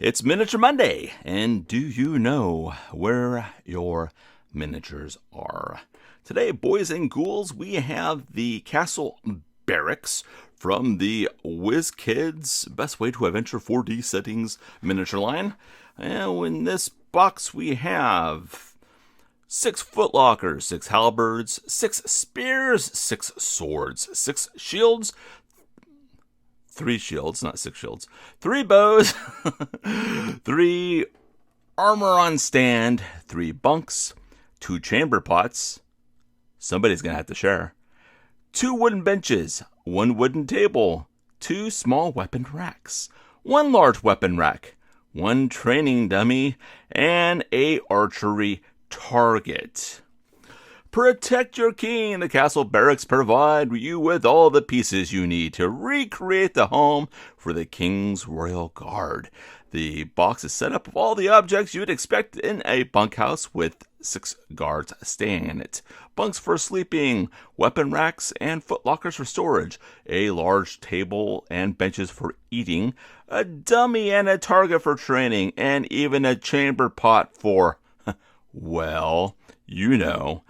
It's Miniature Monday, and do you know where your miniatures are? Today, boys and ghouls, we have the Castle Barracks from the Wizkids Best Way to Adventure 4D Settings miniature line. And in this box, we have 6 footlockers, 6 halberds, 6 spears, 6 swords, 6 shields, 3 shields, not 6 shields, 3 bows, 3 armor on stand, 3 bunks, 2 chamber pots, somebody's going to have to share, 2 wooden benches, 1 wooden table, 2 small weapon racks, 1 large weapon rack, 1 training dummy, and a archery target. Protect your king. The Castle Barracks provide you with all the pieces you need to recreate the home for the King's Royal Guard. The box is set up with all the objects you would expect in a bunkhouse with 6 guards staying in it. Bunks for sleeping, weapon racks and footlockers for storage, a large table and benches for eating, a dummy and a target for training, and even a chamber pot for, well, you know.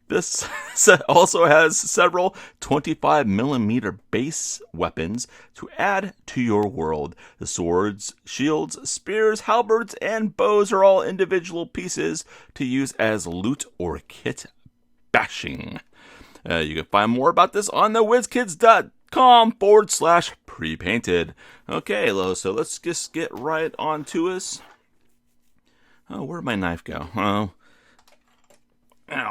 This set also has several 25mm base weapons to add to your world. The swords, shields, spears, halberds, and bows are all individual pieces to use as loot or kit bashing. You can find more about this on the wizkids.com/pre-painted. Okay, so let's just get right on to us. Oh, where'd my knife go? I'll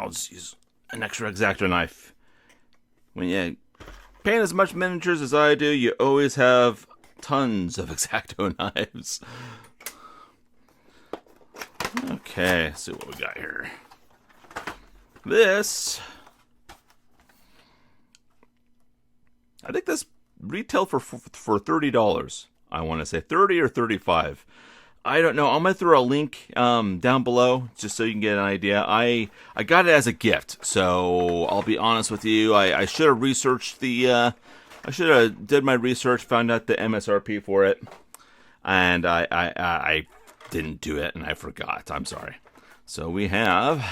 just use an extra X-Acto knife. When you paint as much miniatures as I do, you always have tons of X-Acto knives. Okay, let's see what we got here. This, I think this retailed for $30. I want to say 30 or 35. I don't know. I'm going to throw a link down below just so you can get an idea. I got it as a gift, so I'll be honest with you. I should have researched I should have did my research, found out the MSRP for it, and I didn't do it, and I forgot. I'm sorry. So we have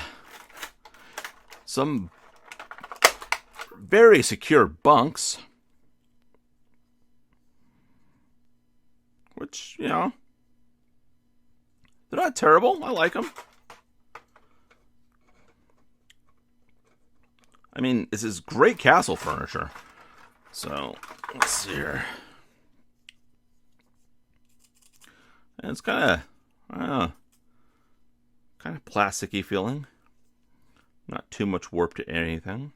some very secure bunks, which, you know, they're not terrible. I like them. I mean, this is great castle furniture. So, let's see here. And it's kind of plasticky feeling. Not too much warp to anything.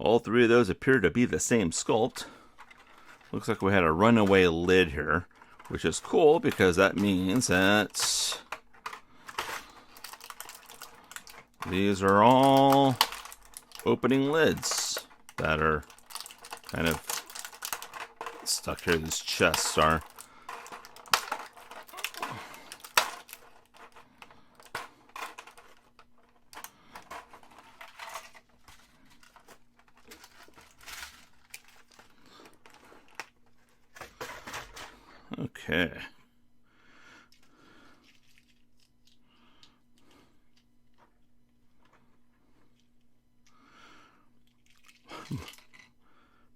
All 3 of those appear to be the same sculpt. Looks like we had a runaway lid here, which is cool because that means that these are all opening lids that are kind of stuck here. These chests are. Okay.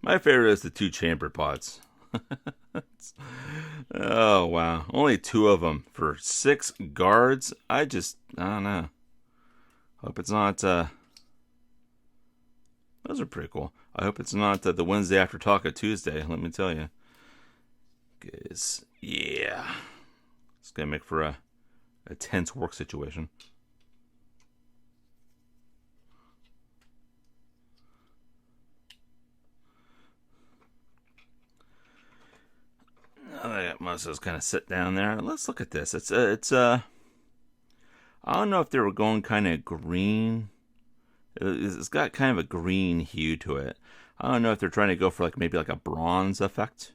My favorite is the 2 chamber pots. Oh, wow. Only 2 of them for 6 guards. I don't know. Hope it's not, those are pretty cool. I hope it's not the Wednesday after Taco Tuesday, let me tell you. Because, yeah, it's going to make for a tense work situation. I got most of those kind of sit down there. Let's look at this. It's I don't know if they were going kind of green. It's got kind of a green hue to it. I don't know if they're trying to go for maybe a bronze effect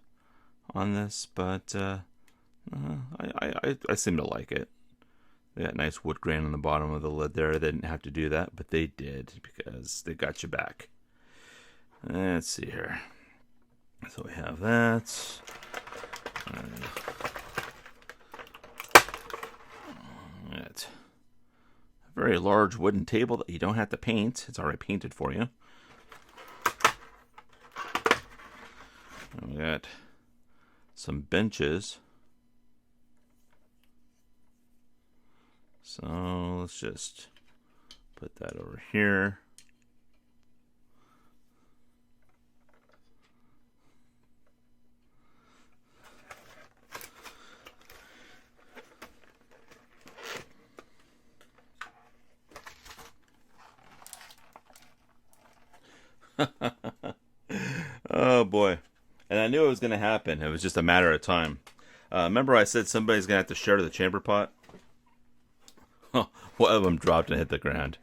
on this, but I seem to like it. They got nice wood grain on the bottom of the lid there. They didn't have to do that, but they did because they got you back. Let's see here. So we have that. Right. A very large wooden table that you don't have to paint. It's already painted for you. We got some benches. So let's just put that over here. Oh boy. And I knew it was going to happen. It was just a matter of time. Remember I said somebody's going to have to share the chamber pot? One of them dropped and hit the ground.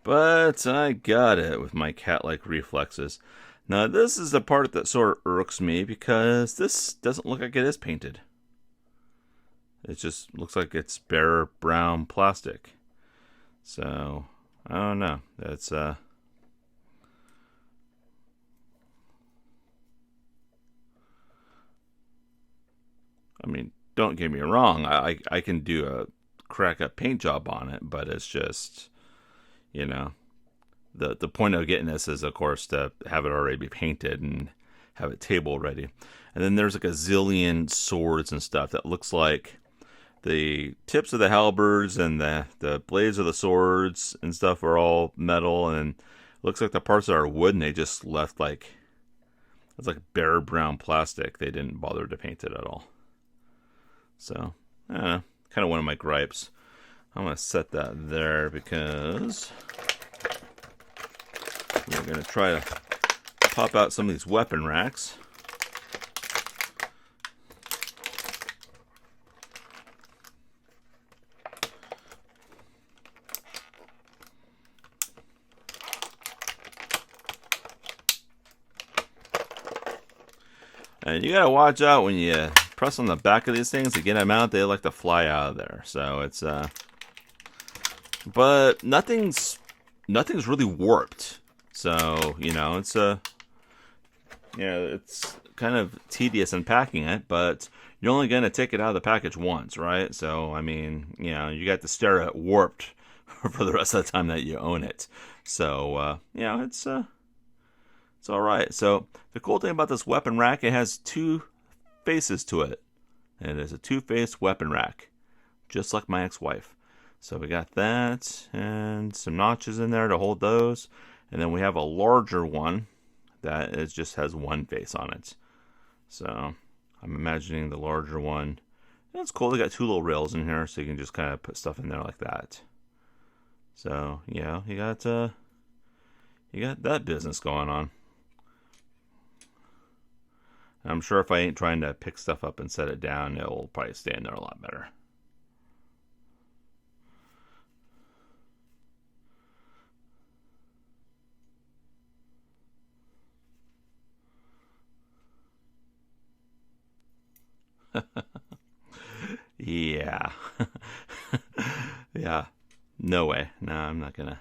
But I got it with my cat-like reflexes. Now this is the part that sort of irks me because this doesn't look like it is painted. It just looks like it's bare brown plastic. So, I don't know. That's, I mean, don't get me wrong. I can do a crack up paint job on it, but it's just, you know, the point of getting this is, of course, to have it already be painted and have it table ready. And then there's like a zillion swords and stuff that looks like the tips of the halberds and the blades of the swords and stuff are all metal, and it looks like the parts that are wood and they just left like, it's like bare brown plastic. They didn't bother to paint it at all. So, I don't know, kind of one of my gripes. I'm going to set that there because we're going to try to pop out some of these weapon racks. And you gotta watch out when you press on the back of these things to get them out. They like to fly out of there. So it's but nothing's really warped. So it's it's kind of tedious unpacking it, but you're only gonna take it out of the package once, right? So I mean, you got to stare at warped for the rest of the time that you own it. So it's all right. So the cool thing about this weapon rack, it has two faces to it. And it is a two-faced weapon rack, just like my ex-wife. So we got that and some notches in there to hold those. And then we have a larger one that just has one face on it. So I'm imagining the larger one. It's cool. They got two little rails in here, so you can just kind of put stuff in there like that. So yeah, you got that business going on. I'm sure if I ain't trying to pick stuff up and set it down, it'll probably stay in there a lot better. Yeah. Yeah. No way. No, I'm not gonna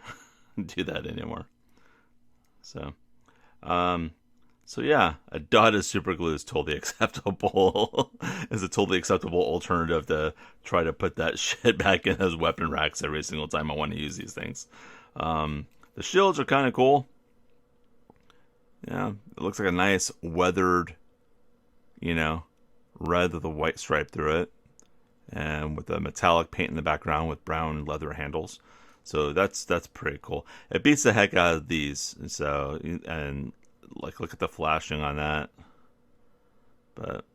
do that anymore. So, so yeah, a dot of super glue is totally acceptable. Is a totally acceptable alternative to try to put that shit back in those weapon racks every single time I want to use these things. The shields are kind of cool. Yeah, it looks like a nice weathered, red with a white stripe through it, and with a metallic paint in the background with brown leather handles. So that's pretty cool. It beats the heck out of these. So and like look at the flashing on that. But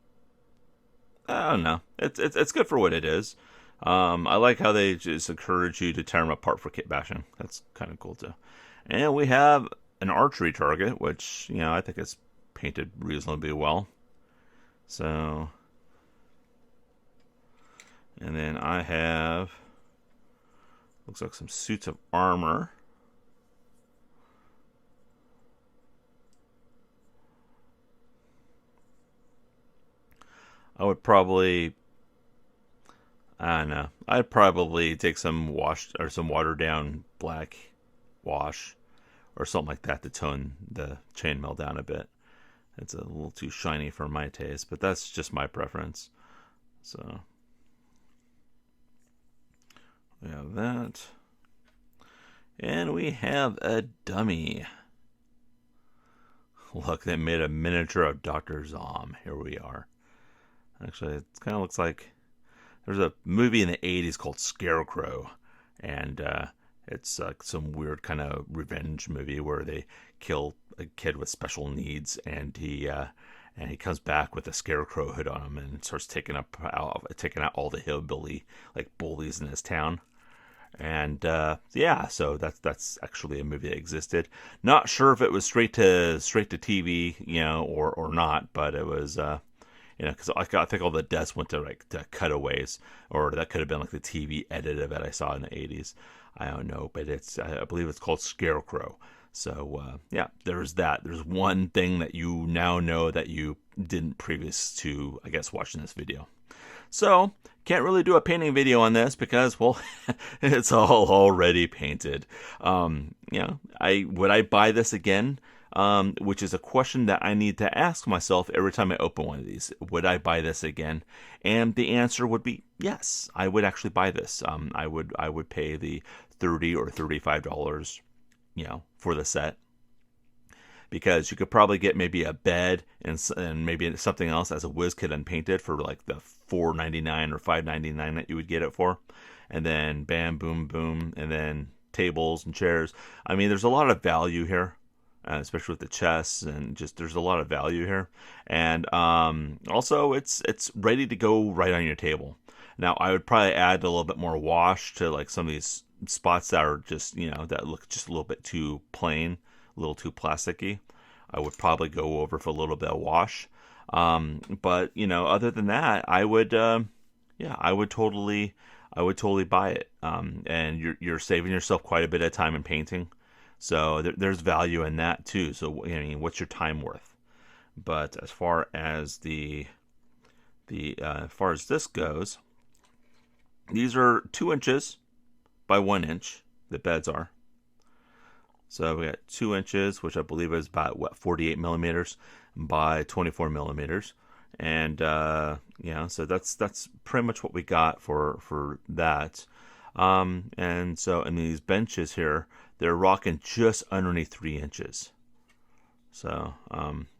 I don't know. It's good for what it is. I like how they just encourage you to tear them apart for kit bashing. That's kind of cool too. And we have an archery target, which I think is painted reasonably well. So, and then I have looks like some suits of armor. I would probably, I don't know. I'd probably take some washed or some watered down black wash, or something like that to tone the chainmail down a bit. It's a little too shiny for my taste, but that's just my preference. So we have that. And we have a dummy. Look, they made a miniature of Dr. Zom. Here we are. Actually, it kind of looks like there's a movie in the 80s called Scarecrow. And it's some weird kind of revenge movie where they kill a kid with special needs, and he comes back with a scarecrow hood on him and starts taking out all the hillbilly like bullies in his town. And yeah, so that's actually a movie that existed. Not sure if it was straight to TV, or not, but it was. Because I think all the deaths went to to cutaways, or that could have been like the TV edit of it I saw in the 80s. I don't know, but I believe it's called Scarecrow. So yeah, there's that. There's one thing that you now know that you didn't previous to, I guess, watching this video. So can't really do a painting video on this because, well, it's all already painted. Would I buy this again? Which is a question that I need to ask myself every time I open one of these. Would I buy this again? And the answer would be yes. I would actually buy this. I would pay the $30 or $35, for the set, because you could probably get maybe a bed and maybe something else as a Wizkid unpainted for like the $4.99 or $5.99 that you would get it for, and then bam, boom, boom, and then tables and chairs. I mean, there's a lot of value here. Especially with the chests, and just there's a lot of value here, and also it's ready to go right on your table. Now I would probably add a little bit more wash to like some of these spots that are just that look just a little bit too plain, a little too plasticky. I would probably go over for a little bit of wash, but other than that, I would totally buy it, and you're saving yourself quite a bit of time in painting. So there's value in that too. So what's your time worth? But as far as as far as this goes, these are 2 inches by 1 inch. The beds are. So we got 2 inches, which I believe is about 48 millimeters by 24 millimeters, and so that's pretty much what we got for that. And so in these benches here, they're rocking just underneath 3 inches. So,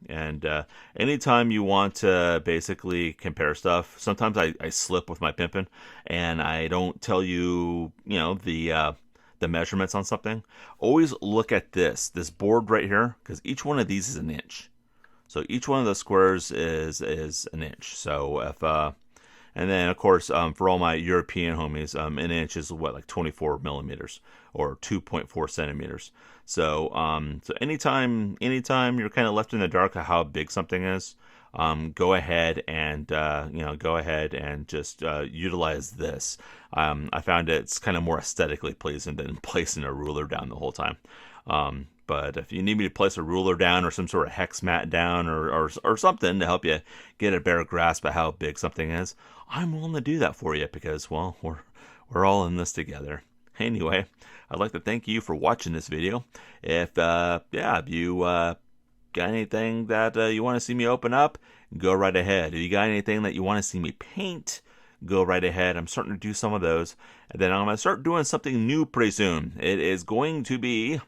anytime you want to basically compare stuff, sometimes I slip with my pimping and I don't tell you, the measurements on something. Always look at this board right here, because each one of these is an inch. So each one of the squares is an inch. So if, and then, of course, for all my European homies, an inch is like 24 millimeters or 2.4 centimeters. So, so anytime you're kind of left in the dark of how big something is, go ahead and just utilize this. I found it's kind of more aesthetically pleasing than placing a ruler down the whole time. But if you need me to place a ruler down or some sort of hex mat down or something to help you get a better grasp of how big something is, I'm willing to do that for you, because, well, we're all in this together. Anyway, I'd like to thank you for watching this video. If you got anything that you want to see me open up, go right ahead. If you got anything that you want to see me paint, go right ahead. I'm starting to do some of those, and then I'm going to start doing something new pretty soon. It is going to be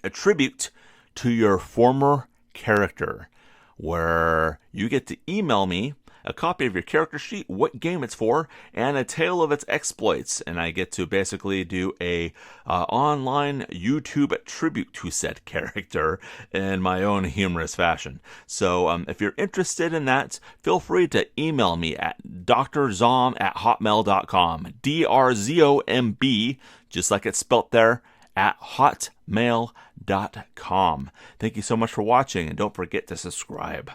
a tribute to your former character, where you get to email me a copy of your character sheet, what game it's for, and a tale of its exploits, and I get to basically do a online YouTube tribute to said character in my own humorous fashion. So if you're interested in that, feel free to email me at drzomb@hotmail.com, DRZOMB, just like it's spelt there, at hotmail.com. Thank you so much for watching, and don't forget to subscribe.